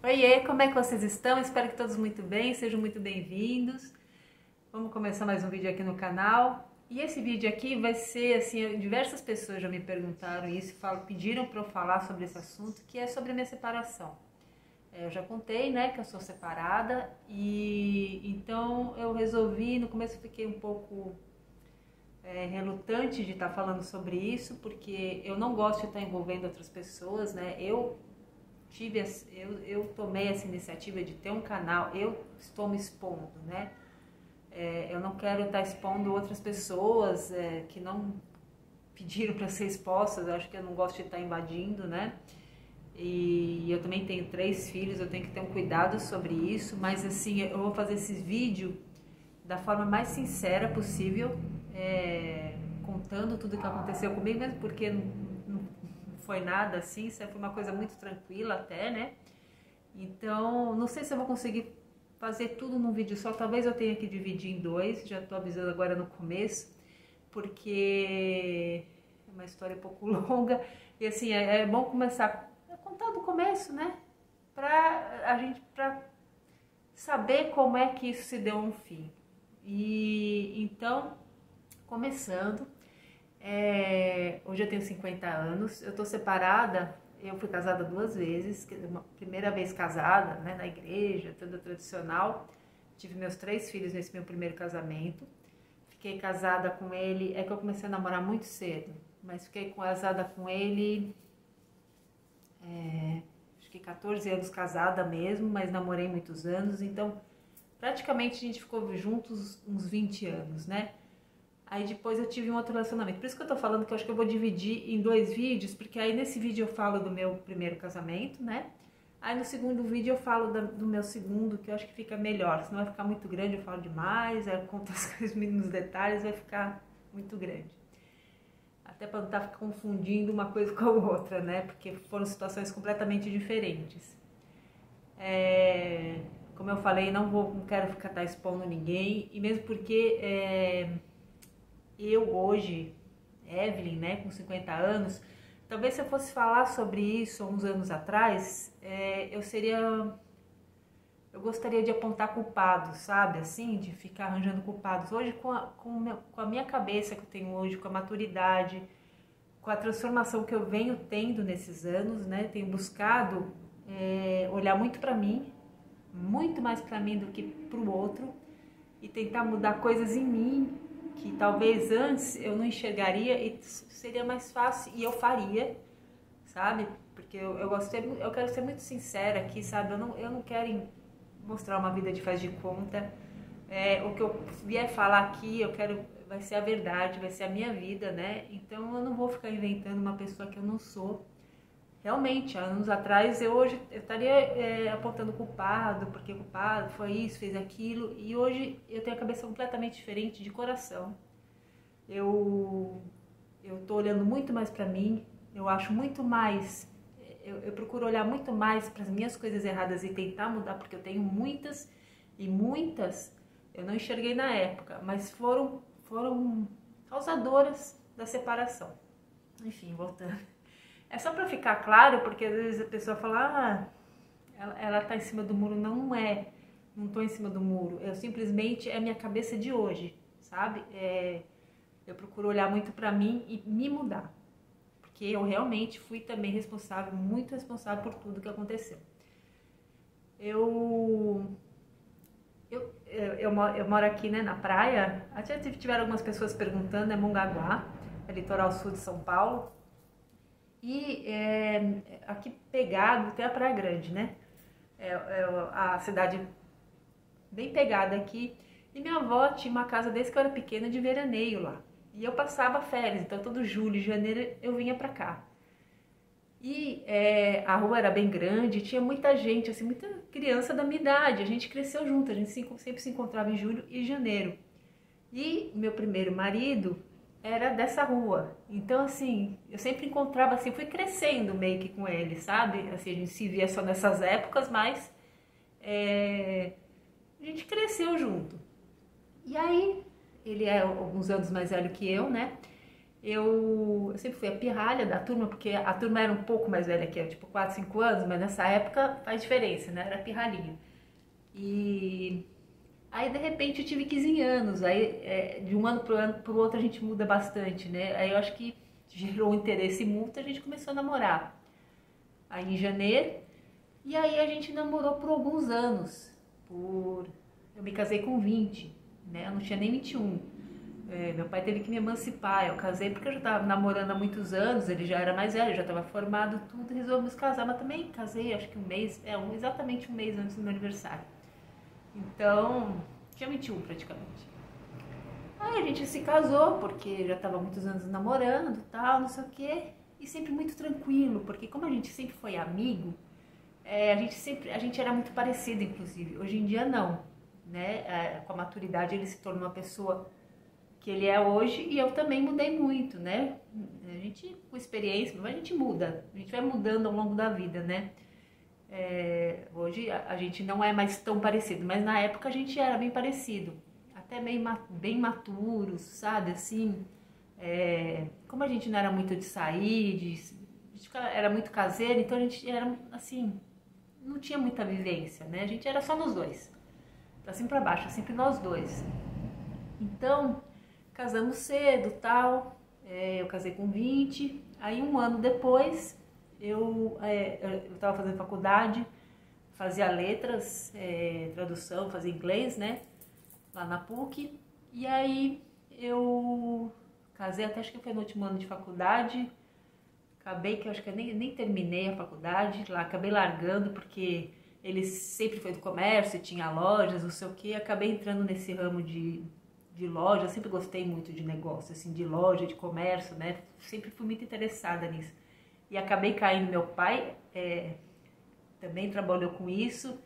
Oiê, como é que vocês estão? Espero que todos muito bem, sejam muito bem-vindos. Vamos começar mais um vídeo aqui no canal. E esse vídeo aqui vai ser, assim, diversas pessoas já me perguntaram isso, pediram para eu falar sobre esse assunto, que é sobre a minha separação. Eu já contei, né, que eu sou separada e então eu resolvi, no começo eu fiquei um pouco relutante de estar falando sobre isso, porque eu não gosto de estar envolvendo outras pessoas, né, eu tomei essa iniciativa de ter um canal, eu estou me expondo, né? Eu não quero estar expondo outras pessoas que não pediram para ser expostas, eu acho que eu não gosto de estar invadindo, né? E eu também tenho 3 filhos, eu tenho que ter um cuidado sobre isso, mas assim, eu vou fazer esse vídeo da forma mais sincera possível, contando tudo o que aconteceu comigo, mesmo porque não foi nada assim, isso foi uma coisa muito tranquila até, né? Então, não sei se eu vou conseguir fazer tudo num vídeo só, talvez eu tenha que dividir em 2, já tô avisando agora no começo, porque é uma história um pouco longa, e assim, é bom começar a contar do começo, né? Pra saber como é que isso se deu um fim. E então, começando, hoje eu tenho 50 anos, eu tô separada, eu fui casada 2 vezes, uma primeira vez casada, né, na igreja, toda tradicional, tive meus 3 filhos nesse meu primeiro casamento, fiquei casada com ele, que eu comecei a namorar muito cedo, mas fiquei casada com ele, acho que 14 anos casada mesmo, mas namorei muitos anos, então praticamente a gente ficou juntos uns 20 anos, né? Aí depois eu tive um outro relacionamento. Por isso que eu tô falando que eu acho que eu vou dividir em 2 vídeos, porque aí nesse vídeo eu falo do meu primeiro casamento, né? Aí no segundo vídeo eu falo do meu segundo, que eu acho que fica melhor. Senão vai ficar muito grande, eu falo demais, aí eu conto as coisas, mínimos detalhes, vai ficar muito grande. Até para não estar confundindo uma coisa com a outra, né? Porque foram situações completamente diferentes. Como eu falei, não quero ficar expondo ninguém, e mesmo porque eu hoje, Evelyn, né, com 50 anos, talvez se eu fosse falar sobre isso uns anos atrás, eu gostaria de apontar culpados, sabe, assim, de ficar arranjando culpados. Hoje, com a minha cabeça que eu tenho hoje, com a maturidade, com a transformação que eu venho tendo nesses anos, né, tenho buscado olhar muito pra mim, muito mais pra mim do que pro outro, e tentar mudar coisas em mim, que talvez antes eu não enxergaria e seria mais fácil e eu faria, sabe? Porque eu quero ser muito sincera aqui, sabe? Eu não quero mostrar uma vida de faz de conta. O que eu vier falar aqui, vai ser a verdade, vai ser a minha vida, né? Então eu não vou ficar inventando uma pessoa que eu não sou. Realmente, anos atrás eu estaria apontando culpado, porque o culpado foi isso, fez aquilo, e hoje eu tenho a cabeça completamente diferente de coração. Eu tô olhando muito mais pra mim, eu acho muito mais, eu procuro olhar muito mais para as minhas coisas erradas e tentar mudar, porque eu tenho muitas, e muitas eu não enxerguei na época, mas foram causadoras da separação. Enfim, voltando. É só pra ficar claro, porque às vezes a pessoa fala, ela tá em cima do muro. Não é, não tô em cima do muro, eu simplesmente, é a minha cabeça de hoje, sabe? Eu procuro olhar muito pra mim e me mudar, porque eu realmente fui também responsável, muito responsável por tudo que aconteceu. Eu moro aqui, né, na praia, até tiveram algumas pessoas perguntando, é Mongaguá, é litoral sul de São Paulo. E aqui pegado tem a Praia Grande, né? A cidade bem pegada aqui. E minha avó tinha uma casa desde que eu era pequena de veraneio lá. E eu passava férias, então todo julho e janeiro eu vinha pra cá. E a rua era bem grande, tinha muita gente, assim, muita criança da minha idade. A gente cresceu junto, a gente sempre se encontrava em julho e janeiro. E meu primeiro marido era dessa rua, então assim, eu sempre encontrava assim, fui crescendo meio que com ele, sabe? Assim, a gente se via só nessas épocas, mas a gente cresceu junto. E aí, ele é alguns anos mais velho que eu, né? eu sempre fui a pirralha da turma, porque a turma era um pouco mais velha que eu, tipo 4, 5 anos, mas nessa época faz diferença, né? Era pirralhinha. E aí de repente eu tive 15 anos, aí de um ano pro outro a gente muda bastante, né? Aí eu acho que gerou um interesse mútuo, a gente começou a namorar. Aí em janeiro, e aí a gente namorou por alguns anos. Eu me casei com 20, né? Eu não tinha nem 21. Meu pai teve que me emancipar. Eu casei porque eu já estava namorando há muitos anos, ele já era mais velho, já estava formado, tudo, resolvemos casar, mas também casei acho que um mês, exatamente um mês antes do meu aniversário. Então, tinha 21 praticamente. Aí a gente se casou, porque já estava muitos anos namorando, tal, não sei o quê, e sempre muito tranquilo, porque como a gente sempre foi amigo, a gente era muito parecido, inclusive. Hoje em dia não, né? Com a maturidade ele se tornou uma pessoa que ele é hoje e eu também mudei muito, né? A gente, com experiência, a gente muda, a gente vai mudando ao longo da vida, né? Hoje a gente não é mais tão parecido, mas na época a gente era bem parecido, até bem maturos, sabe? Assim, como a gente não era muito de sair, a gente era muito caseiro, então a gente era assim, não tinha muita vivência, né? A gente era só nós dois, pra cima e pra baixo, sempre nós dois. Então, casamos cedo, tal, eu casei com 20, aí um ano depois eu estava fazendo faculdade, fazia letras, tradução, fazia inglês, né, lá na PUC, e aí eu casei, até acho que foi no último ano de faculdade, acabei que eu acho que eu nem terminei a faculdade, lá acabei largando porque ele sempre foi do comércio, tinha lojas, não sei o que, acabei entrando nesse ramo de loja, eu sempre gostei muito de negócio, assim, de loja, de comércio, né? Sempre fui muito interessada nisso. E acabei caindo, meu pai também trabalhou com isso,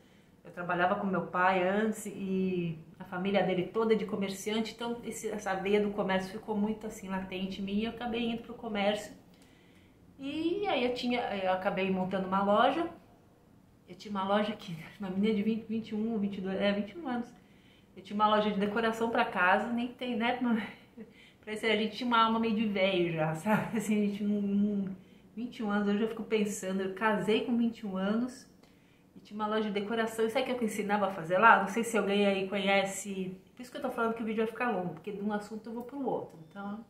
eu trabalhava com meu pai antes e a família dele toda é de comerciante, então essa veia do comércio ficou muito assim latente em mim e eu acabei indo pro comércio. E aí eu acabei montando uma loja, eu tinha uma loja que, uma menina de 20, 21, 22, 21 anos, eu tinha uma loja de decoração para casa, nem tem, né? Parece que a gente tinha uma alma meio de velho já, sabe? Assim, a gente 21 anos, hoje eu fico pensando, eu casei com 21 anos e tinha uma loja de decoração. E sabe o que eu ensinava a fazer lá? Não sei se alguém aí conhece, por isso que eu tô falando que o vídeo vai ficar longo, porque de um assunto eu vou pro outro. Então,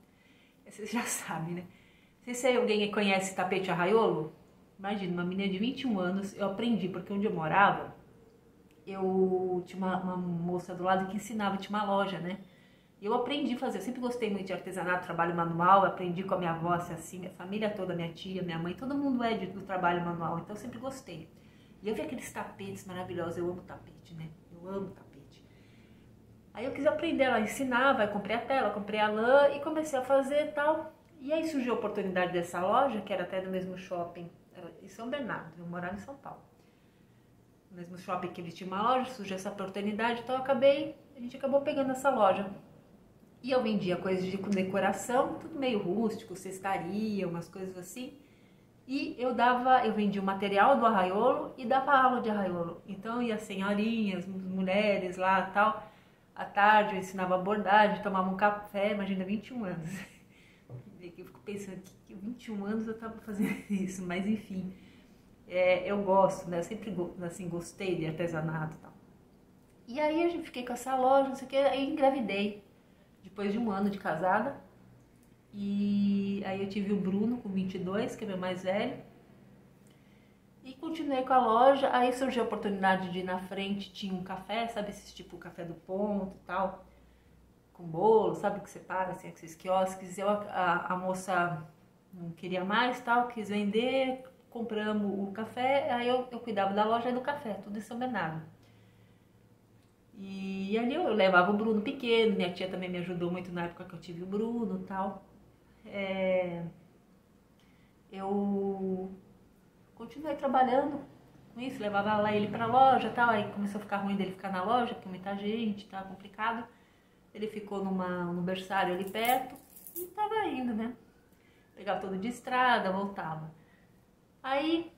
vocês já sabem, né? Não sei se alguém aí conhece tapete arraiolo. Imagina, uma menina de 21 anos, eu aprendi, porque onde eu morava, eu tinha uma moça do lado que ensinava, tinha uma loja, né? E eu aprendi a fazer, eu sempre gostei muito de artesanato, trabalho manual, aprendi com a minha avó, assim, minha família toda, minha tia, minha mãe, todo mundo do trabalho manual, então eu sempre gostei. E eu vi aqueles tapetes maravilhosos, eu amo tapete, né? Eu amo tapete. Aí eu quis aprender, ela ensinava, eu comprei a tela, comprei a lã e comecei a fazer e tal. E aí surgiu a oportunidade dessa loja, que era até do mesmo shopping, era em São Bernardo, eu morava em São Paulo. No mesmo shopping que eles tinham uma loja, surgiu essa oportunidade, então a gente acabou pegando essa loja. E eu vendia coisas de decoração, tudo meio rústico, cestaria, umas coisas assim. E eu vendia o material do arraiolo e dava aula de arraiolo. Então ia senhorinhas, mulheres lá e tal. À tarde eu ensinava bordagem, tomava um café, imagina, 21 anos. Eu fico pensando que 21 anos eu estava fazendo isso, mas enfim. Eu gosto, né? Eu sempre assim, gostei de artesanato e tal. E aí eu fiquei com essa loja, não sei o que, aí engravidei. Depois de um ano de casada. E aí eu tive o Bruno com 22, que é meu mais velho. E continuei com a loja, aí surgiu a oportunidade de ir na frente, tinha um café, sabe, esse tipo café do ponto e tal, com bolo, sabe, que você paga, assim, esses quiosques. A moça não queria mais, tal, quis vender, compramos o café, aí eu cuidava da loja e do café, tudo em São Bernardo. E ali eu levava o Bruno pequeno, minha tia também me ajudou muito na época que eu tive o Bruno e tal. Eu continuei trabalhando com isso, levava lá ele pra loja e tal, aí começou a ficar ruim dele ficar na loja, porque muita gente, tava complicado. Ele ficou num berçário ali perto e tava indo, né? Pegava todo de estrada, voltava. Aí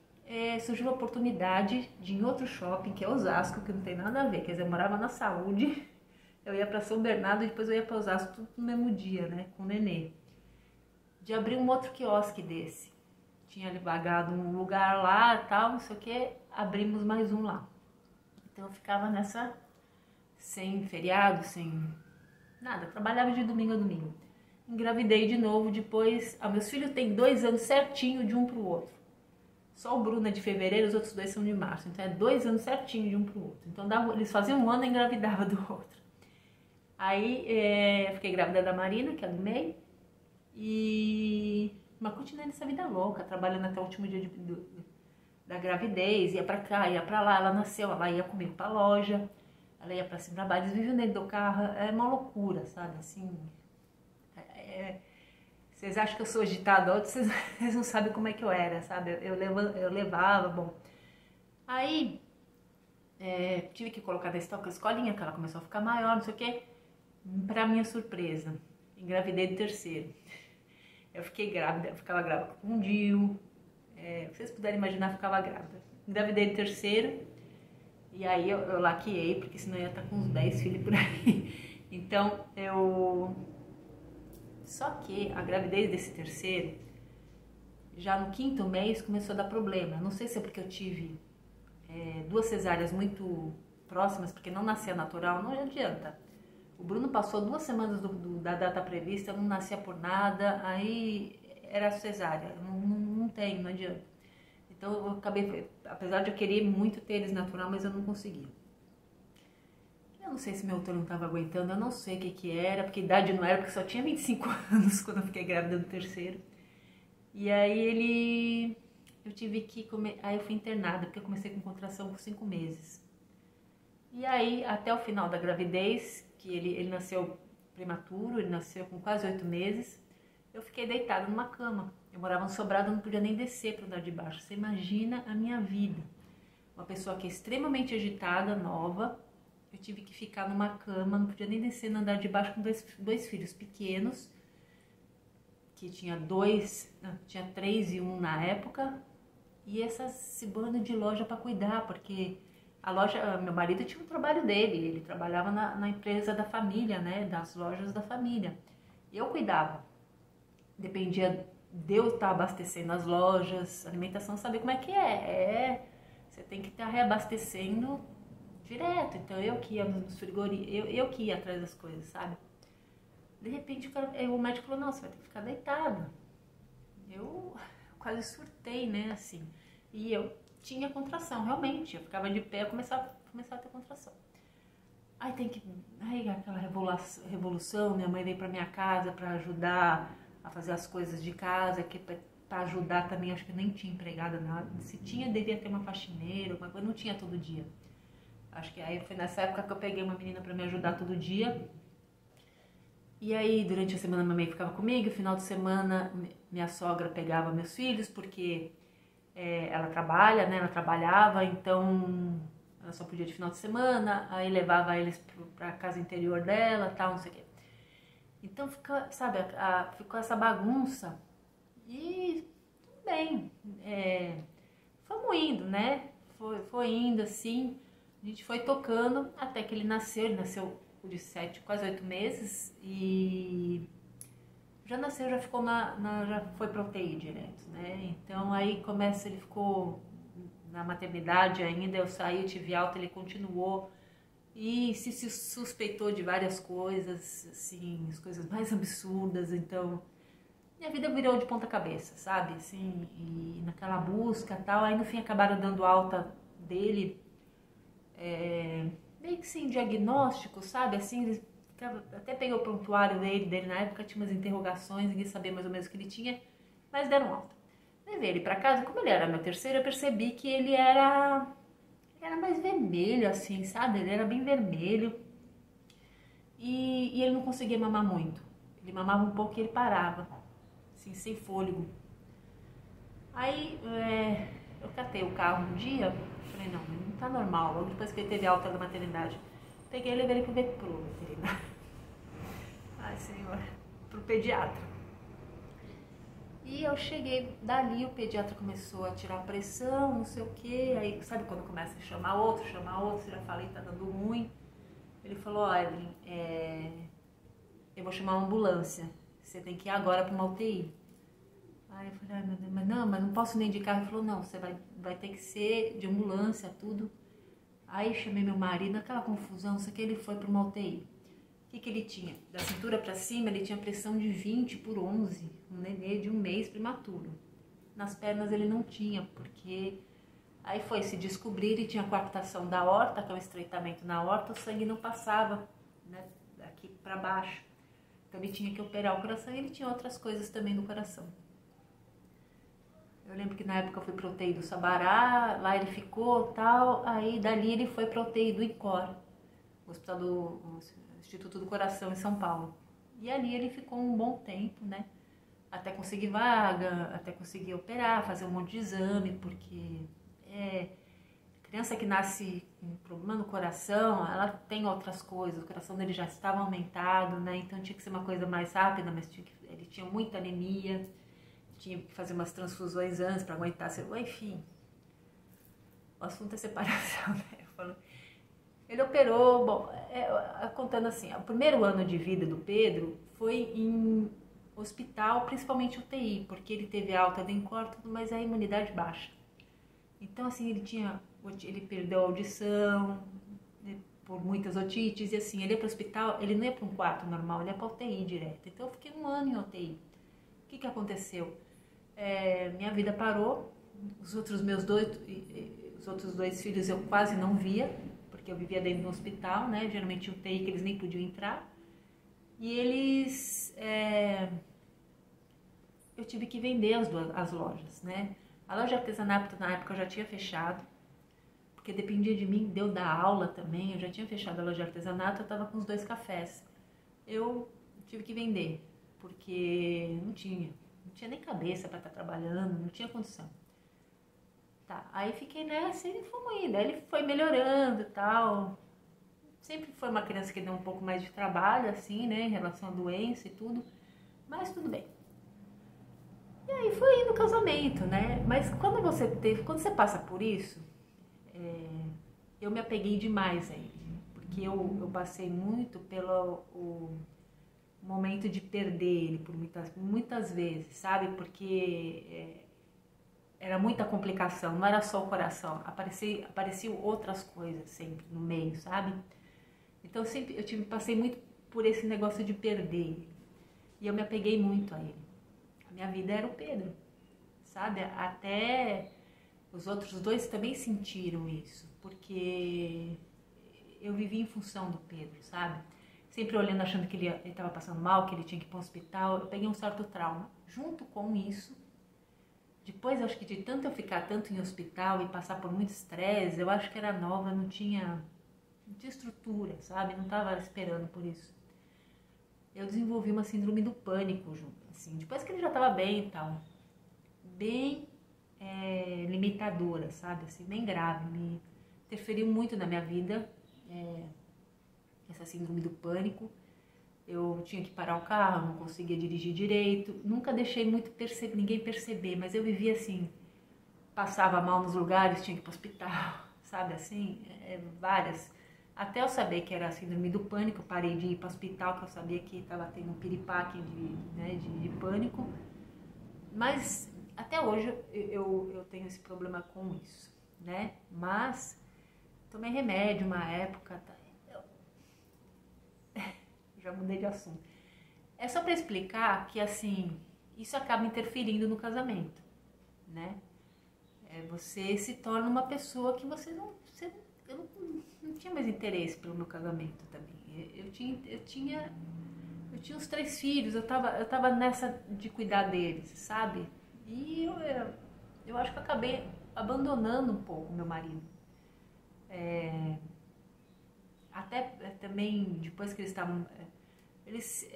surgiu a oportunidade de ir em outro shopping, que é Osasco, que não tem nada a ver, quer dizer, eu morava na Saúde, eu ia pra São Bernardo e depois eu ia pra Osasco tudo no mesmo dia, né, com o nenê. de abrir um outro quiosque desse. Tinha ali vagado um lugar lá, tal, não sei o que, abrimos mais um lá. Então eu ficava nessa, sem feriado, sem nada, trabalhava de domingo a domingo. Engravidei de novo depois, meus filhos têm 2 anos certinho de um pro outro. Só o Bruno é de fevereiro, os outros 2 são de março, então é 2 anos certinho de um pro outro. Então eles faziam um ano e engravidava do outro. Aí eu fiquei grávida da Marina, que é do meio, mas continuei nessa vida louca, trabalhando até o último dia da gravidez, ia pra cá, ia pra lá, ela nasceu, ela ia comigo pra loja, ela ia pra cima, pra baixo, eles viviam dentro do carro, é uma loucura, sabe, assim, vocês acham que eu sou agitada, outros vocês não sabem como é que eu era, sabe, eu levava, bom, aí tive que colocar na escolinha, que ela começou a ficar maior, não sei o que, pra minha surpresa, engravidei do terceiro. Eu fiquei grávida, eu ficava grávida com um DIU, se vocês puderem imaginar, eu ficava grávida. Engravidei do terceiro, e aí eu laqueei, porque senão eu ia estar com uns 10 filhos por aí. Então, Só que a gravidez desse terceiro, já no 5º mês, começou a dar problema. Não sei se é porque eu tive 2 cesáreas muito próximas, porque não nascia natural, não adianta. O Bruno passou 2 semanas da data prevista, não nascia por nada, aí era cesárea, não adianta. Então eu acabei, apesar de eu querer muito ter eles natural, mas eu não conseguia. Eu não sei se meu útero não estava aguentando, eu não sei o que era, porque idade não era, porque só tinha 25 anos quando eu fiquei grávida do terceiro. E aí eu tive que comer, aí eu fui internada, porque eu comecei com contração com 5 meses. E aí, até o final da gravidez, que ele nasceu prematuro, ele nasceu com quase 8 meses, eu fiquei deitada numa cama. Eu morava no sobrado, eu não podia nem descer para o andar de baixo. Você imagina a minha vida. Uma pessoa que é extremamente agitada, nova, eu tive que ficar numa cama, não podia nem descer no andar de baixo com dois filhos pequenos, que tinha 3 e 1 na época, e esse bando de loja para cuidar, porque a loja, meu marido tinha um trabalho dele, ele trabalhava na empresa da família, né, das lojas da família. Eu cuidava, dependia de eu estar abastecendo as lojas, alimentação, saber como é que você tem que estar reabastecendo direto, então eu que ia nos frigoríficos, eu que ia atrás das coisas, sabe? De repente o médico falou, não, você vai ter que ficar deitada. Eu quase surtei, né, assim, e eu tinha contração, realmente, eu ficava de pé, eu começava a ter contração. Aí aquela revolução, minha mãe veio pra minha casa pra ajudar a fazer as coisas de casa, que pra ajudar também, acho que nem tinha empregada nada, se tinha, devia ter uma faxineira, uma coisa, não tinha todo dia. Acho que aí foi nessa época que eu peguei uma menina pra me ajudar todo dia. E aí, durante a semana, minha mãe ficava comigo, no final de semana, minha sogra pegava meus filhos, porque ela trabalha, né? Ela trabalhava, então ela só podia de final de semana, aí levava eles pra casa interior dela, tal, não sei o quê. Então, sabe, ficou essa bagunça e tudo bem, fomos indo, né? Foi indo assim, a gente foi tocando até que ele nasceu de 7, quase 8 meses e já nasceu, já ficou já foi pra UTI direto, né? Então aí ele ficou na maternidade ainda, eu saí, eu tive alta, ele continuou e se suspeitou de várias coisas, assim, as coisas mais absurdas, então minha vida virou de ponta cabeça, sabe? Assim, e naquela busca e tal, aí no fim acabaram dando alta dele, meio que sem diagnóstico, sabe? Assim, até peguei o prontuário dele na época, tinha umas interrogações, ninguém sabia mais ou menos o que ele tinha, mas deram alta. Levei ele pra casa, como ele era meu terceiro, eu percebi que ele era mais vermelho, assim, sabe? Ele era bem vermelho e ele não conseguia mamar muito. Ele mamava um pouco e ele parava, assim, sem fôlego. Aí eu catei o carro um dia, falei, não tá normal, logo depois que ele teve alta da maternidade. Peguei e levei ele pro veterinário. Ai, senhor, pro pediatra. E eu cheguei, dali o pediatra começou a tirar a pressão, não sei o que, aí sabe quando começa a chamar outro, você já falei, tá dando ruim. Ele falou, ó, Evelyn, eu vou chamar uma ambulância, você tem que ir agora pra uma UTI. Aí eu falei, ai meu Deus, mas não posso nem de carro. Ele falou, não, você vai ter que ser de ambulância, tudo. Aí chamei meu marido, aquela confusão, só que ele foi para uma UTI. O que ele tinha? Da cintura para cima, ele tinha pressão de 20/11, um nenê de 1 mês prematuro. Nas pernas ele não tinha, porque aí foi se descobrir, ele tinha coartação da aorta, que é um estreitamento na aorta, o sangue não passava, né, daqui para baixo. Então ele tinha que operar o coração e ele tinha outras coisas também no coração. Eu lembro que na época eu fui para o UTI do Sabará, lá ele ficou tal, aí dali ele foi para o UTI do INCOR, o Hospital do Instituto do Coração em São Paulo. E ali ele ficou um bom tempo, né? Até conseguir vaga, até conseguir operar, fazer um monte de exame, porque criança que nasce com problema no coração, ela tem outras coisas, o coração dele já estava aumentado, né? Então tinha que ser uma coisa mais rápida, mas ele tinha muita anemia, tinha que fazer umas transfusões antes para aguentar, enfim. O assunto é separação, né? Ele operou, bom, contando assim, o primeiro ano de vida do Pedro foi em hospital, principalmente UTI, porque ele teve alta do INCOR, mas a imunidade baixa. Então, assim, ele perdeu a audição, né, por muitas otites, e assim, ele ia para o hospital, ele não ia para um quarto normal, ele ia para UTI direto. Então, eu fiquei 1 ano em UTI. O que aconteceu? Minha vida parou, os outros 2 filhos eu quase não via, porque eu vivia dentro do hospital, né? Geralmente UTI que eles nem podiam entrar. E eu tive que vender as lojas, né? A loja de artesanato na época eu já tinha fechado, porque dependia de mim, deu dar aula também, eu já tinha fechado a loja de artesanato, eu tava com os 2 cafés. Eu tive que vender, porque não tinha nem cabeça para estar trabalhando, não tinha condição. Tá, aí fiquei nessa e fomos indo. Aí ele foi melhorando e tal. Sempre foi uma criança que deu um pouco mais de trabalho, assim, né, em relação à doença e tudo. Mas tudo bem. E aí foi indo o casamento, né? Mas quando você passa por isso, eu me apeguei demais a ele. Porque eu passei muito pelo o momento de perder ele por muitas vezes, sabe? Porque era muita complicação, não era só o coração, apareciam outras coisas sempre no meio, sabe? Então passei muito por esse negócio de perder ele. E eu me apeguei muito a ele. A minha vida era o Pedro, sabe? Até os outros 2 também sentiram isso, porque eu vivi em função do Pedro, sabe? Sempre olhando, achando que ele estava passando mal, que ele tinha que ir para o hospital. Eu peguei um certo trauma. Junto com isso, depois acho que de tanto eu ficar tanto em hospital e passar por muito estresse, eu acho que era nova, não tinha estrutura, sabe? Não estava esperando por isso. Eu desenvolvi uma síndrome do pânico, assim, depois que ele já estava bem e tal. Bem limitadora, sabe? Assim, bem grave. Me interferiu muito na minha vida, essa síndrome do pânico. Eu tinha que parar o carro, não conseguia dirigir direito. Nunca deixei ninguém perceber, mas eu vivia assim. Passava mal nos lugares, tinha que ir para o hospital, sabe assim? Várias. Até eu saber que era a síndrome do pânico, eu parei de ir para o hospital, que eu sabia que estava tendo um piripaque de pânico. Mas até hoje eu tenho esse problema com isso, né? Mas tomei remédio uma época, já mudei de assunto. É só para explicar que, assim, isso acaba interferindo no casamento, né? Você se torna uma pessoa que eu não tinha mais interesse pelo meu casamento também. Eu tinha os 3 filhos, eu tava nessa de cuidar deles, sabe? E eu acho que eu acabei abandonando um pouco meu marido. Até também, depois que eles estavam...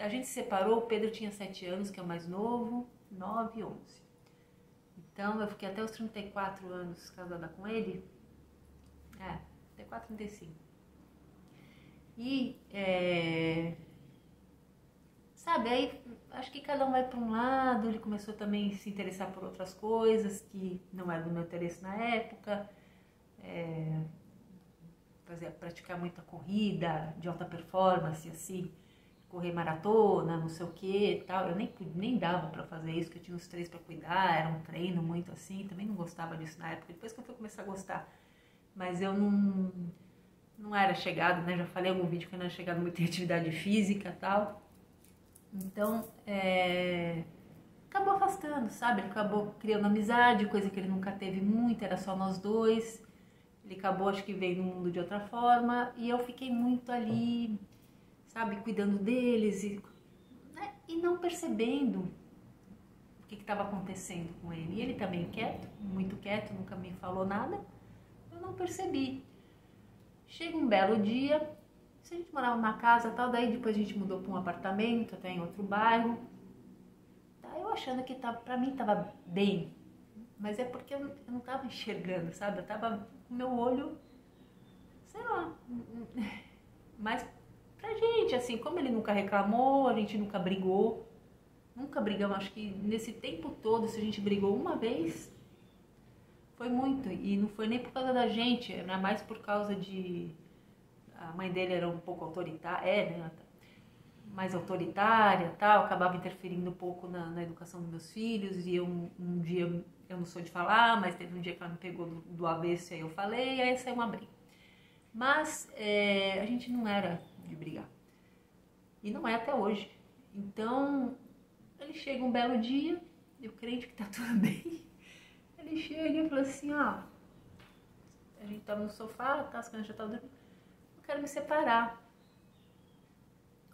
a gente se separou, o Pedro tinha 7 anos, que é o mais novo, 9 e 11. Então, eu fiquei até os 34 anos casada com ele. Até 4, 35. E, sabe, aí acho que cada um vai para um lado, ele começou também a se interessar por outras coisas que não eram do meu interesse na época. Praticar muita corrida de alta performance, assim, correr maratona, não sei o que e tal. Eu nem dava pra fazer isso, porque eu tinha os 3 pra cuidar, era um treino muito assim, também não gostava disso na época, depois que eu fui começar a gostar. Mas eu não era chegado, né? Já falei em algum vídeo que eu não era chegado muito em atividade física e tal. Então, acabou afastando, sabe? Ele acabou criando amizade, coisa que ele nunca teve muito, era só nós dois. Ele acabou, acho que veio no mundo de outra forma, e eu fiquei muito ali, sabe, cuidando deles né, e não percebendo o que estava acontecendo com ele. E ele também quieto, muito quieto, nunca me falou nada, eu não percebi. Chega um belo dia, a gente morava numa casa tal, daí depois a gente mudou para um apartamento, até em outro bairro. Tá, eu achando que pra mim tava bem, mas é porque eu não tava enxergando, sabe? Eu tava com meu olho, sei lá, mas pra gente, assim, como ele nunca reclamou, a gente nunca brigou, nunca brigamos, acho que nesse tempo todo, se a gente brigou uma vez, foi muito, e não foi nem por causa da gente, era mais por causa de... A mãe dele era um pouco autoritária, né? Mais autoritária, tal, acabava interferindo um pouco na educação dos meus filhos, e um dia eu não sou de falar, mas teve um dia que ela me pegou do avesso e aí eu falei, e aí saiu uma briga. Mas a gente não era de brigar, e não é até hoje. Então ele chega um belo dia, eu crente que tá tudo bem, ele chega e fala assim, ó, a gente tava no sofá, tá, as crianças já estavam dormindo, eu quero me separar.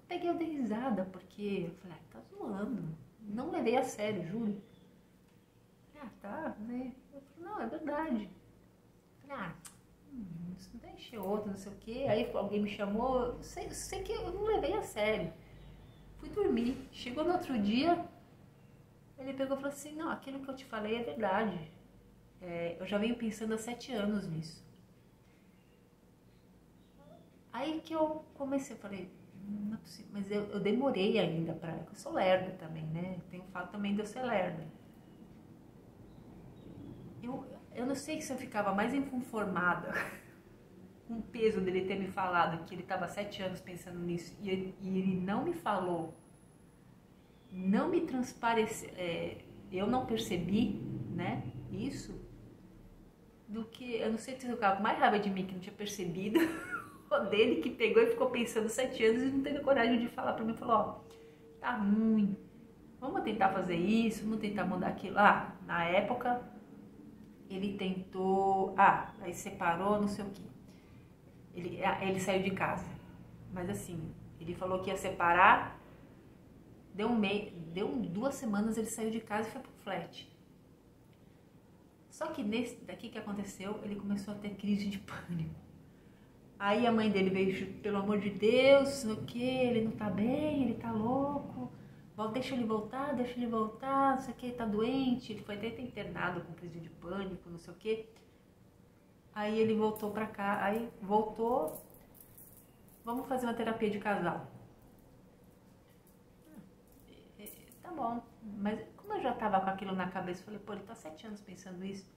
Peguei, eu dei risada, porque eu falei, tá zoando. Não levei a sério, juro. Tá, né? Eu falei, não, é verdade. Eu falei, isso não vai encher outro, não sei o quê. Aí alguém me chamou, sei que eu não levei a sério. Fui dormir. Chegou no outro dia, ele pegou e falou assim, não, aquilo que eu te falei é verdade. Eu já venho pensando há 7 anos nisso. Aí que eu comecei, eu falei, não é possível, mas eu demorei ainda pra... Eu sou lerda também, né? Tem o fato também de eu ser lerda. Eu não sei se eu ficava mais inconformada com o peso dele ter me falado que ele estava 7 anos pensando nisso e ele não me falou, não me transpareceu, eu não percebi, né, isso, do que, eu não sei se eu ficava com mais raiva de mim que não tinha percebido, ou dele que pegou e ficou pensando 7 anos e não teve coragem de falar pra mim, falou, ó, tá ruim, vamos tentar fazer isso, vamos tentar mudar aquilo. Na época ele tentou, aí separou, não sei o que, ele saiu de casa, mas assim, ele falou que ia separar, deu 2 semanas, ele saiu de casa e foi pro flat. Só que daqui que aconteceu, ele começou a ter crise de pânico. Aí a mãe dele veio, pelo amor de Deus, não sei o que, ele não tá bem, ele tá louco, deixa ele voltar, não sei o que, tá doente, ele foi até internado com crise de pânico, não sei o que. Aí ele voltou pra cá, aí voltou, vamos fazer uma terapia de casal. Tá bom, mas como eu já tava com aquilo na cabeça, eu falei, pô, ele tá 7 anos pensando isso,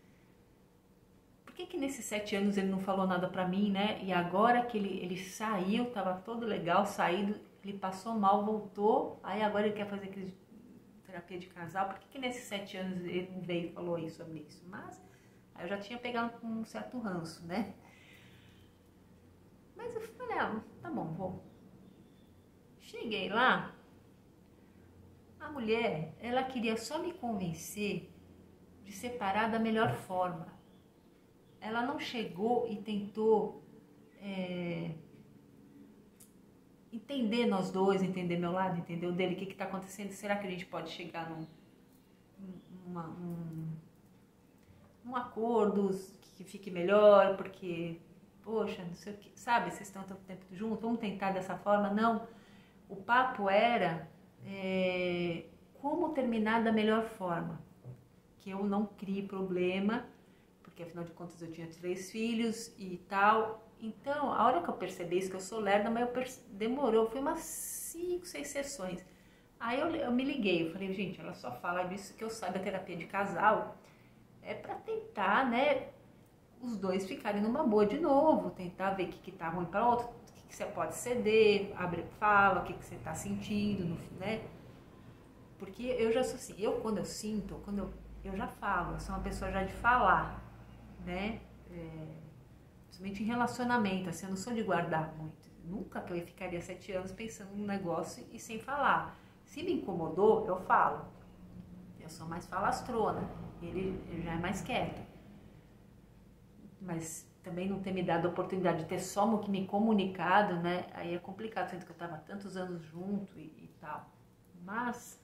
por que nesses 7 anos ele não falou nada pra mim, né? E agora que ele saiu, tava todo legal, saído, ele passou mal, voltou, aí agora ele quer fazer terapia de casal, por que nesses 7 anos ele não veio e falou isso sobre isso? Mas aí eu já tinha pegado um certo ranço, né? Mas eu falei, tá bom, vou. Cheguei lá, a mulher, ela queria só me convencer de separar da melhor forma. Ela não chegou e tentou entender nós dois, entender meu lado, entender o dele, o que está acontecendo, será que a gente pode chegar num acordo que fique melhor, porque, poxa, não sei o que, sabe, vocês estão tanto tempo juntos, vamos tentar dessa forma? Não, o papo era como terminar da melhor forma, que eu não crie problema, porque afinal de contas eu tinha 3 filhos e tal. Então, a hora que eu percebi isso, que eu sou lerda, mas demorou, foi umas 5, 6 sessões. Aí eu me liguei, eu falei, gente, ela só fala disso que eu saio da terapia de casal, pra tentar, né, os dois ficarem numa boa de novo, tentar ver o que tá ruim para o outro, você pode ceder, abre, fala o que você está sentindo, né? Porque eu já sou assim, quando eu sinto, eu já falo, eu sou uma pessoa já de falar, né? Principalmente em relacionamento, assim, eu não sou de guardar muito. Nunca que eu ficaria 7 anos pensando num negócio e sem falar. Se me incomodou, eu falo. Eu sou mais falastrona, ele já é mais quieto. Mas também não ter me dado a oportunidade de ter só me comunicado, né? Aí é complicado, sendo que eu estava tantos anos junto e tal. Mas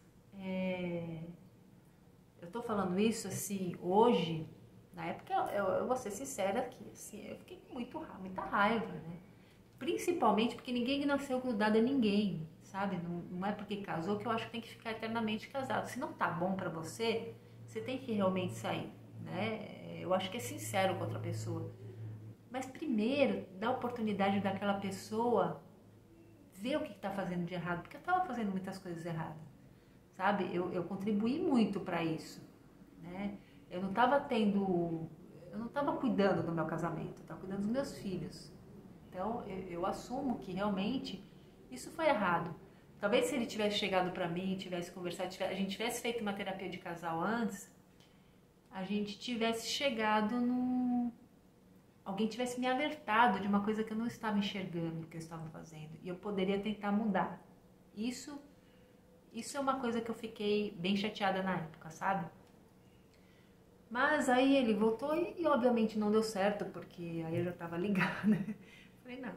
eu tô falando isso assim hoje. Na época eu vou ser sincera aqui, assim, eu fiquei com muita raiva, né? Principalmente porque ninguém nasceu grudado a ninguém, sabe? Não é porque casou que eu acho que tem que ficar eternamente casado. Se não tá bom pra você, você tem que realmente sair, né? Eu acho que é sincero com outra pessoa. Mas primeiro, dá a oportunidade daquela pessoa ver o que tá fazendo de errado, porque eu tava fazendo muitas coisas erradas, sabe? Eu contribuí muito pra isso, né? Eu não estava cuidando do meu casamento, eu estava cuidando dos meus filhos. Então, eu assumo que realmente isso foi errado. Talvez se ele tivesse chegado para mim, tivesse conversado, a gente tivesse feito uma terapia de casal antes, a gente tivesse chegado alguém tivesse me alertado de uma coisa que eu não estava enxergando que eu estava fazendo. E eu poderia tentar mudar. Isso é uma coisa que eu fiquei bem chateada na época, sabe? Mas aí ele voltou e obviamente não deu certo, porque aí eu já tava ligada. Falei, não,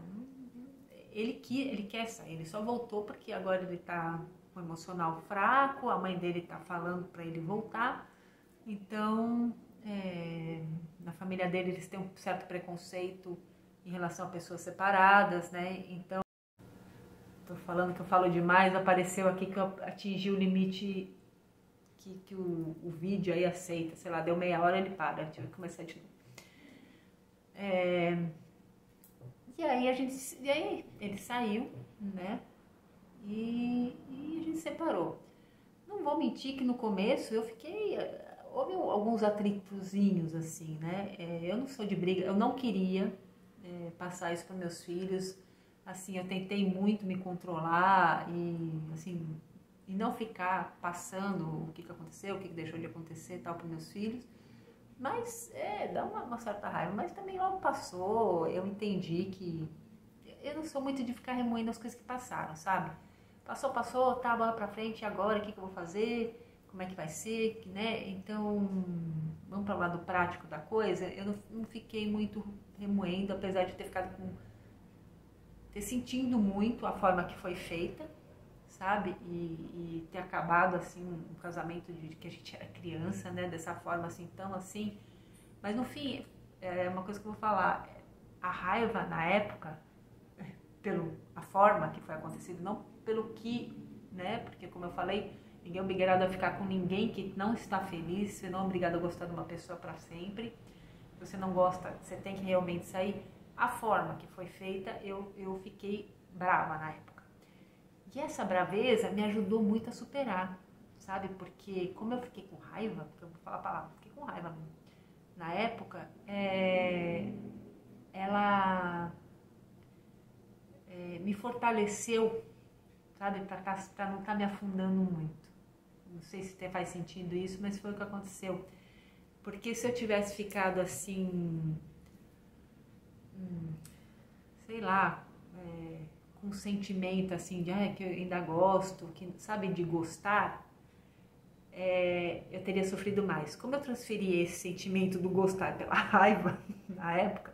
ele quer sair, ele só voltou porque agora ele tá com o emocional fraco, a mãe dele tá falando pra ele voltar. Então, na família dele eles têm um certo preconceito em relação a pessoas separadas, né? Então, tô falando que eu falo demais, apareceu aqui que eu atingi o limite que o vídeo aí aceita, sei lá, deu meia hora, ele para, tive que começar de novo. E aí ele saiu, né? E a gente separou. Não vou mentir que no começo houve alguns atritozinhos assim, né? Eu não sou de briga, eu não queria passar isso para meus filhos. Assim, eu tentei muito me controlar e assim, e não ficar passando o que aconteceu, o que deixou de acontecer tal para meus filhos. Mas dá uma certa raiva, mas também logo passou, eu entendi que eu não sou muito de ficar remoendo as coisas que passaram, sabe? Passou, tá, bola pra frente, e agora o que eu vou fazer? Como é que vai ser, né? Então, vamos para o lado prático da coisa. Eu não fiquei muito remoendo, apesar de ter sentido muito a forma que foi feita, sabe? E ter acabado assim um casamento de que a gente era criança, né? Dessa forma assim, tão assim. Mas no fim, é uma coisa que eu vou falar, a raiva na época, a forma que foi acontecido, não pelo que, né? Porque como eu falei, ninguém é obrigado a ficar com ninguém que não está feliz, você não é obrigado a gostar de uma pessoa para sempre. Se você não gosta, você tem que realmente sair. A forma que foi feita, eu fiquei brava na época. E essa braveza me ajudou muito a superar, sabe? Porque como eu fiquei com raiva, porque eu vou falar a palavra, fiquei com raiva na época, ela me fortaleceu, sabe? Para não estar me afundando muito. Não sei se faz sentido isso, mas foi o que aconteceu. Porque se eu tivesse ficado assim, sei lá, com um sentimento assim de que eu ainda gosto, que sabe, de gostar, eu teria sofrido mais. Como eu transferi esse sentimento do gostar pela raiva na época,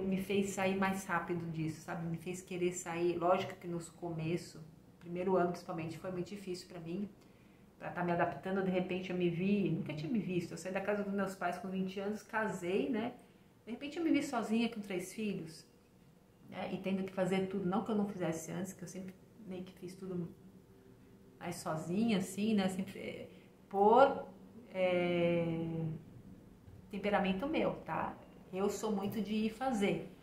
me fez sair mais rápido disso, sabe? Me fez querer sair. Lógico que no começo, primeiro ano principalmente, foi muito difícil pra mim, pra estar me adaptando. De repente eu nunca tinha me visto. Eu saí da casa dos meus pais com 20 anos, casei, né? De repente eu me vi sozinha com 3 filhos, né? E tendo que fazer tudo, não que eu não fizesse antes, que eu sempre meio que fiz tudo mais sozinha, assim, né? Sempre por temperamento meu, tá? Eu sou muito de ir fazer.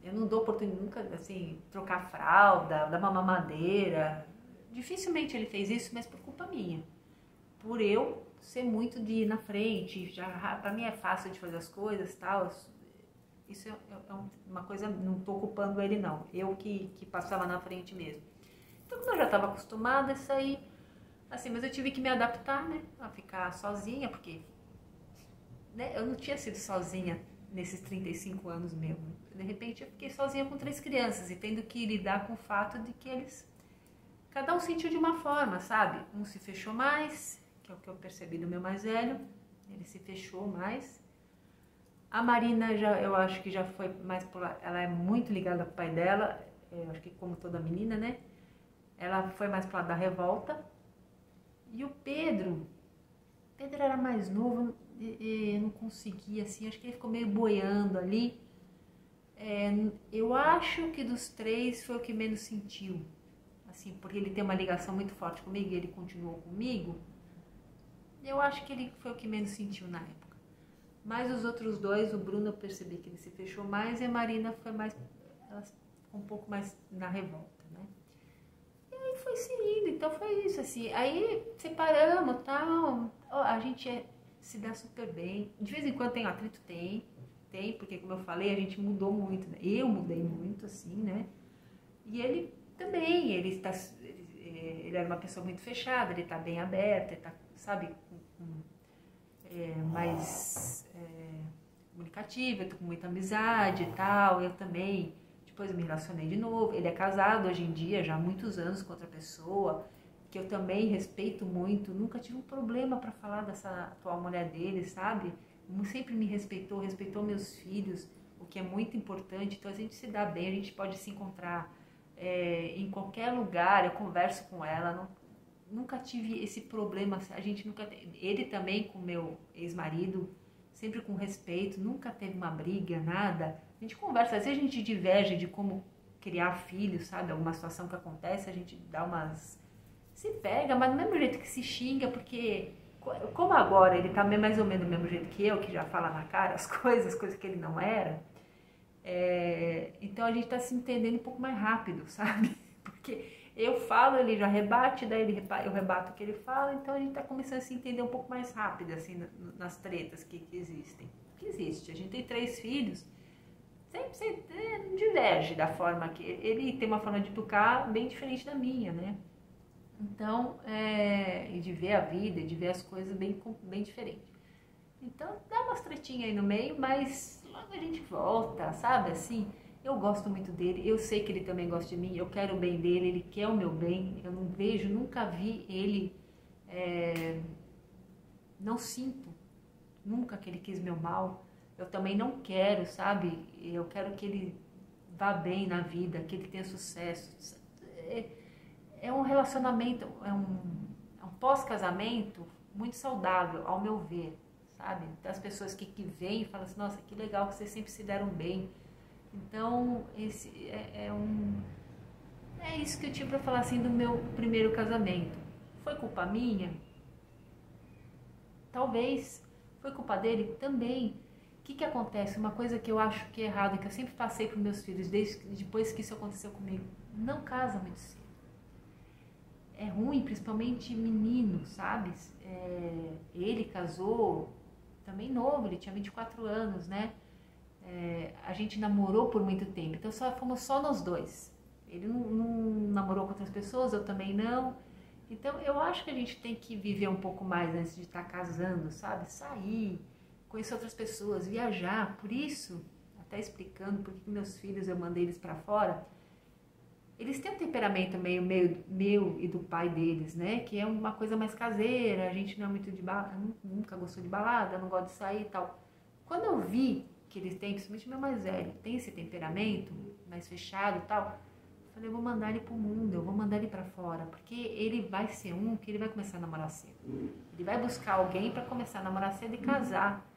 Eu não dou oportunidade nunca, assim, trocar fralda, dar uma mamadeira. Dificilmente ele fez isso, mas por culpa minha. Por eu ser muito de ir na frente, já pra mim é fácil de fazer as coisas, tal. Isso uma coisa, não estou culpando ele não, eu que passava na frente mesmo. Então, como eu já estava acostumada, isso aí, assim, mas eu tive que me adaptar, né, a ficar sozinha, porque, né, eu não tinha sido sozinha nesses 35 anos mesmo. De repente, eu fiquei sozinha com 3 crianças e tendo que lidar com o fato de que eles, cada um sentiu de uma forma, sabe? Um se fechou mais, que é o que eu percebi do meu mais velho, ele se fechou mais. A Marina, eu acho que já foi mais por lá, ela é muito ligada com o pai dela, acho que como toda menina, né? Ela foi mais pro lado da revolta. E o Pedro era mais novo e não conseguia, assim, acho que ele ficou meio boiando ali. Eu acho que dos 3 foi o que menos sentiu, assim, porque ele tem uma ligação muito forte comigo e ele continuou comigo. Eu acho que ele foi o que menos sentiu na época. Mas os outros 2, o Bruno, eu percebi que ele se fechou mais e a Marina foi mais, ela ficou um pouco mais na revolta, né? E aí foi seguindo, então foi isso, assim. Aí separamos e tal, a gente se dá super bem. De vez em quando tem atrito, tem, porque como eu falei, a gente mudou muito, né? Eu mudei muito, assim, né? E ele também, ele era uma pessoa muito fechada, ele tá bem aberto, ele tá, sabe, mais comunicativa, eu tô com muita amizade e tal, eu também, depois eu me relacionei de novo, ele é casado hoje em dia, já há muitos anos com outra pessoa, que eu também respeito muito, nunca tive um problema para falar dessa atual mulher dele, sabe? Sempre me respeitou meus filhos, o que é muito importante, então a gente se dá bem, a gente pode se encontrar em qualquer lugar, eu converso com ela, nunca tive esse problema, a gente nunca, ele também com meu ex-marido, sempre com respeito, nunca teve uma briga, nada, a gente conversa, às vezes a gente diverge de como criar filhos, sabe, alguma situação que acontece, a gente dá umas, se pega, mas do mesmo jeito que se xinga, porque como agora ele tá mais ou menos do mesmo jeito que eu, que já fala na cara as coisas que ele não era, então a gente tá se entendendo um pouco mais rápido, sabe, porque eu falo, ele já rebate, daí eu rebato o que ele fala, então a gente tá começando a se entender um pouco mais rápido, assim, nas tretas que existem. Que existe, a gente tem 3 filhos, sempre diverge da forma que... Ele tem uma forma de educar bem diferente da minha, né? Então, e de ver a vida, de ver as coisas bem diferente. Então, dá umas tretinhas aí no meio, mas logo a gente volta, sabe, assim... Eu gosto muito dele, eu sei que ele também gosta de mim, eu quero o bem dele, ele quer o meu bem, eu não vejo, nunca vi ele, não sinto, nunca que ele quis meu mal, eu também não quero, sabe, eu quero que ele vá bem na vida, que ele tenha sucesso, é um relacionamento, é um pós-casamento muito saudável, ao meu ver, sabe, das pessoas que vêm e falam assim, nossa, que legal que vocês sempre se deram bem. Então, esse é isso que eu tinha para falar assim do meu primeiro casamento. Foi culpa minha? Talvez. Foi culpa dele? Também. O que acontece? Uma coisa que eu acho que é errada, que eu sempre passei para meus filhos, depois que isso aconteceu comigo. Não casa muito cedo. É ruim, principalmente menino, sabe? Ele casou também novo, ele tinha 24 anos, né? A gente namorou por muito tempo, então fomos só nós 2. Ele não namorou com outras pessoas, eu também não. Então eu acho que a gente tem que viver um pouco mais antes de estar casando, sabe? Sair, conhecer outras pessoas, viajar. Por isso, até explicando por que meus filhos eu mandei eles para fora, eles têm um temperamento meio meu e do pai deles, né? Que é uma coisa mais caseira, a gente não é muito de balada, nunca gostou de balada, não gosta de sair e tal. Quando eu vi que eles têm, principalmente meu mais velho, tem esse temperamento mais fechado e tal, eu falei, eu vou mandar ele pro mundo, eu vou mandar ele pra fora, porque ele vai ser que ele vai começar a namorar cedo. Ele vai buscar alguém para começar a namorar cedo e casar.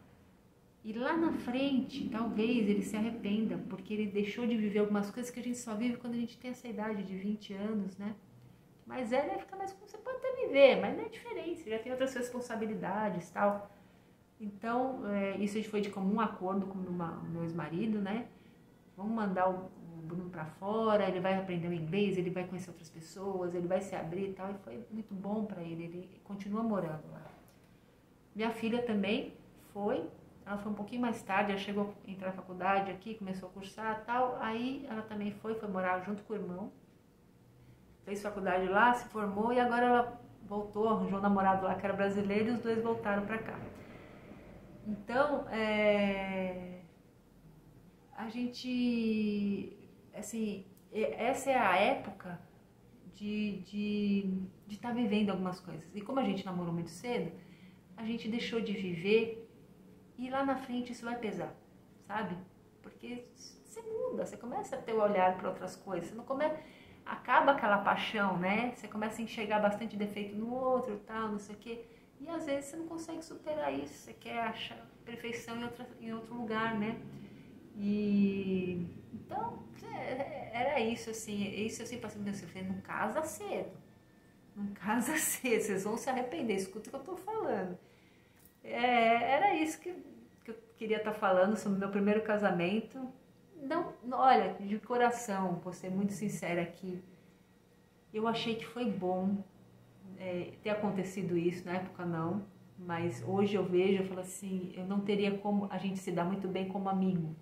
E lá na frente, talvez ele se arrependa, porque ele deixou de viver algumas coisas que a gente só vive quando a gente tem essa idade de 20 anos, né? Mas ele fica mais como você pode até viver, mas não é diferente, você já tem outras responsabilidades e tal. Então, isso foi de comum acordo com o meu ex-marido, né? Vamos mandar o Bruno para fora, ele vai aprender o inglês, ele vai conhecer outras pessoas, ele vai se abrir e tal. E foi muito bom para ele continua morando lá. Minha filha também foi, Ela foi um pouquinho mais tarde, ela chegou a entrar na faculdade aqui, começou a cursar e tal. Aí ela também foi morar junto com o irmão. Fez faculdade lá, se formou e agora ela voltou, arranjou um namorado lá que era brasileiro e os dois voltaram pra cá. Então, a gente, assim, essa é a época de estar vivendo algumas coisas. E como a gente namorou muito cedo, a gente deixou de viver e lá na frente isso vai pesar, sabe? Porque você muda, você começa a ter o olhar para outras coisas, você não começa, acaba aquela paixão, né? Você começa a enxergar bastante defeito no outro, tal, não sei o quê. E às vezes você não consegue superar isso, você quer achar perfeição em outro lugar, né? E então era isso, assim, isso eu sempre falei, não casa cedo, não casa cedo, vocês vão se arrepender, escuta o que eu tô falando. Era isso que eu queria estar falando sobre o meu primeiro casamento. Não, olha, de coração, vou ser muito sincera aqui, eu achei que foi bom ter acontecido isso, na época não, mas hoje eu vejo, eu falo assim, eu não teria como a gente se dar muito bem como amigo.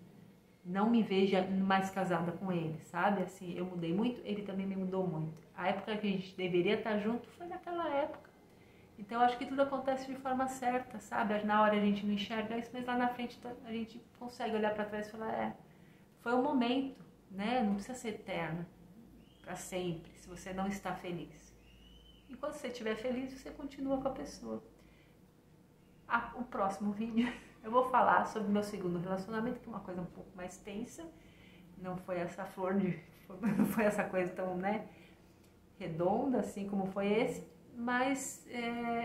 Não me veja mais casada com ele, sabe? Assim, eu mudei muito, ele também me mudou muito. A época que a gente deveria estar junto foi naquela época. Então eu acho que tudo acontece de forma certa, sabe? Na hora a gente não enxerga isso, mas lá na frente a gente consegue olhar para trás e falar, foi um momento, né? Não precisa ser eterno, para sempre, se você não está feliz. E quando você estiver feliz, você continua com a pessoa. O próximo vídeo eu vou falar sobre o meu segundo relacionamento, que é uma coisa um pouco mais tensa. Não foi essa não foi essa coisa tão, né, redonda assim como foi esse. Mas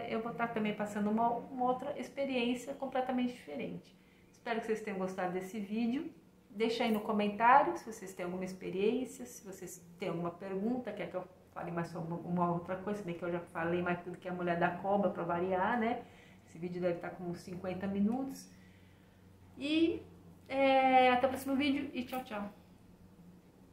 eu vou estar também passando uma outra experiência completamente diferente. Espero que vocês tenham gostado desse vídeo. Deixa aí no comentário se vocês têm alguma experiência, se vocês têm alguma pergunta, quer que eu fale mais sobre uma outra coisa, bem que eu já falei mais do que a mulher da cobra para variar, né? Esse vídeo deve estar com uns 50 minutos. E até o próximo vídeo e tchau, tchau.